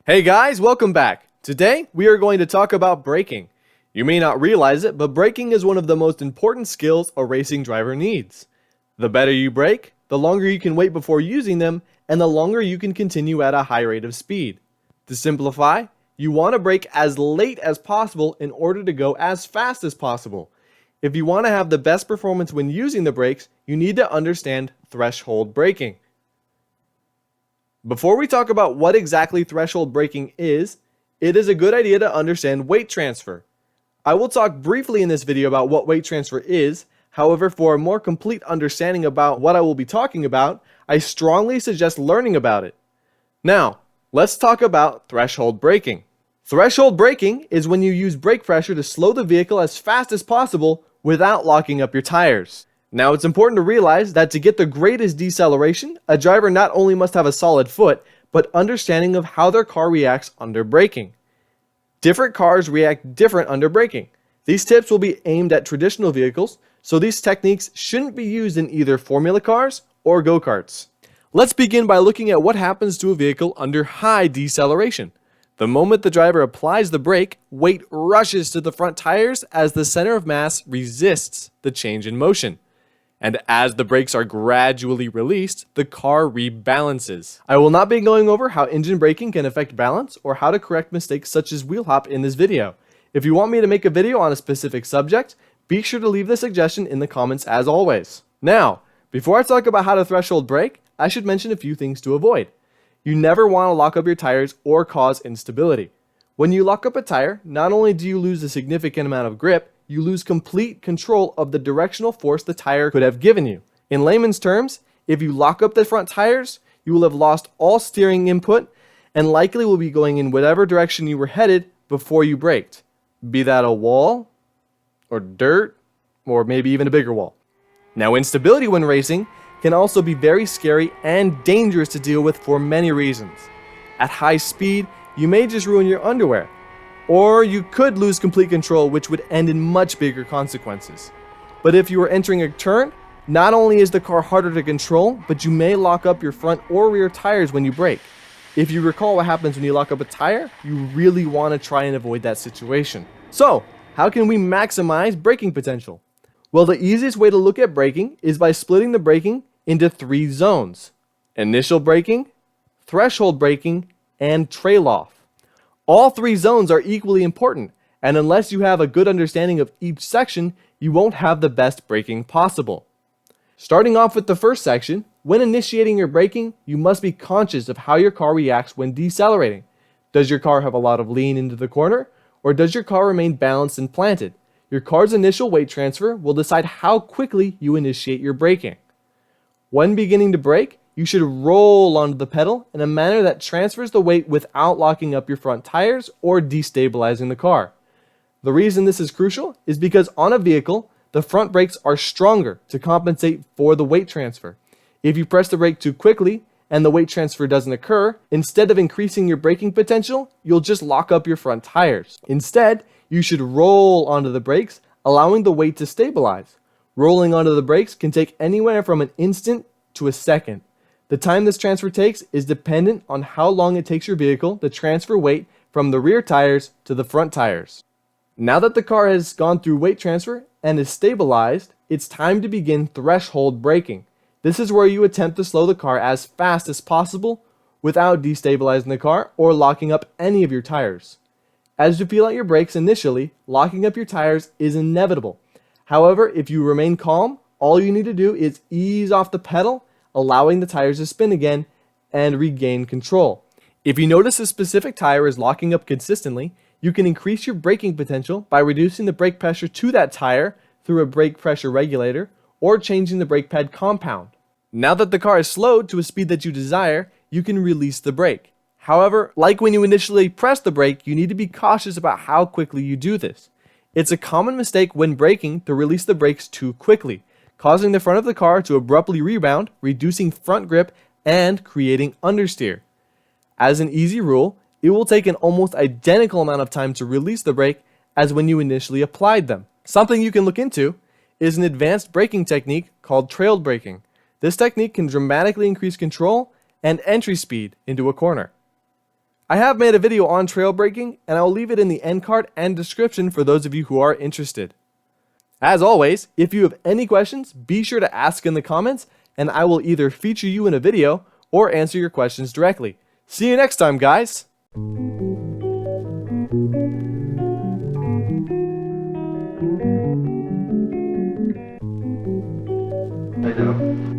Hey guys, welcome back. Today, we are going to talk about braking. You may not realize it, but braking is one of the most important skills a racing driver needs. The better you brake, the longer you can wait before using them, and the longer you can continue at a high rate of speed. To simplify, you want to brake as late as possible in order to go as fast as possible. If you want to have the best performance when using the brakes, you need to understand threshold braking. Before we talk about what exactly threshold braking is, it is a good idea to understand weight transfer. I will talk briefly in this video about what weight transfer is. However, for a more complete understanding about what I will be talking about, I strongly suggest learning about it. Now, let's talk about threshold braking. Threshold braking is when you use brake pressure to slow the vehicle as fast as possible without locking up your tires. Now, it's important to realize that to get the greatest deceleration, a driver not only must have a solid foot, but understanding of how their car reacts under braking. Different cars react different under braking. These tips will be aimed at traditional vehicles, so these techniques shouldn't be used in either formula cars or go-karts. Let's begin by looking at what happens to a vehicle under high deceleration. The moment the driver applies the brake, weight rushes to the front tires as the center of mass resists the change in motion. And as the brakes are gradually released, the car rebalances. I will not be going over how engine braking can affect balance or how to correct mistakes such as wheel hop in this video. If you want me to make a video on a specific subject, be sure to leave the suggestion in the comments as always. Now, before I talk about how to threshold brake, I should mention a few things to avoid. You never want to lock up your tires or cause instability. When you lock up a tire, not only do you lose a significant amount of grip, you lose complete control of the directional force the tire could have given you. In layman's terms, if you lock up the front tires, you will have lost all steering input and likely will be going in whatever direction you were headed before you braked. Be that a wall, or dirt, or maybe even a bigger wall. Now, instability when racing can also be very scary and dangerous to deal with for many reasons. At high speed, you may just ruin your underwear. Or you could lose complete control, which would end in much bigger consequences. But if you are entering a turn, not only is the car harder to control, but you may lock up your front or rear tires when you brake. If you recall what happens when you lock up a tire, you really want to try and avoid that situation. So, how can we maximize braking potential? Well, the easiest way to look at braking is by splitting the braking into 3 zones: initial braking, threshold braking, and trail off. All 3 zones are equally important, and unless you have a good understanding of each section, you won't have the best braking possible. Starting off with the first section, when initiating your braking, you must be conscious of how your car reacts when decelerating. Does your car have a lot of lean into the corner, or does your car remain balanced and planted? Your car's initial weight transfer will decide how quickly you initiate your braking. When beginning to brake, you should roll onto the pedal in a manner that transfers the weight without locking up your front tires or destabilizing the car. The reason this is crucial is because on a vehicle, the front brakes are stronger to compensate for the weight transfer. If you press the brake too quickly and the weight transfer doesn't occur, instead of increasing your braking potential, you'll just lock up your front tires. Instead, you should roll onto the brakes, allowing the weight to stabilize. Rolling onto the brakes can take anywhere from an instant to a second. The time this transfer takes is dependent on how long it takes your vehicle to transfer weight from the rear tires to the front tires. Now that the car has gone through weight transfer and is stabilized, it's time to begin threshold braking. This is where you attempt to slow the car as fast as possible without destabilizing the car or locking up any of your tires. As you feel out your brakes initially, locking up your tires is inevitable. However, if you remain calm, all you need to do is ease off the pedal, allowing the tires to spin again and regain control. If you notice a specific tire is locking up consistently, you can increase your braking potential by reducing the brake pressure to that tire through a brake pressure regulator or changing the brake pad compound. Now that the car is slowed to a speed that you desire, you can release the brake. However, like when you initially press the brake, you need to be cautious about how quickly you do this. It's a common mistake when braking to release the brakes too quickly, causing the front of the car to abruptly rebound, reducing front grip, and creating understeer. As an easy rule, it will take an almost identical amount of time to release the brake as when you initially applied them. Something you can look into is an advanced braking technique called trailed braking. This technique can dramatically increase control and entry speed into a corner. I have made a video on trail braking, and I will leave it in the end card and description for those of you who are interested. As always, if you have any questions, be sure to ask in the comments, and I will either feature you in a video or answer your questions directly. See you next time, guys! I know.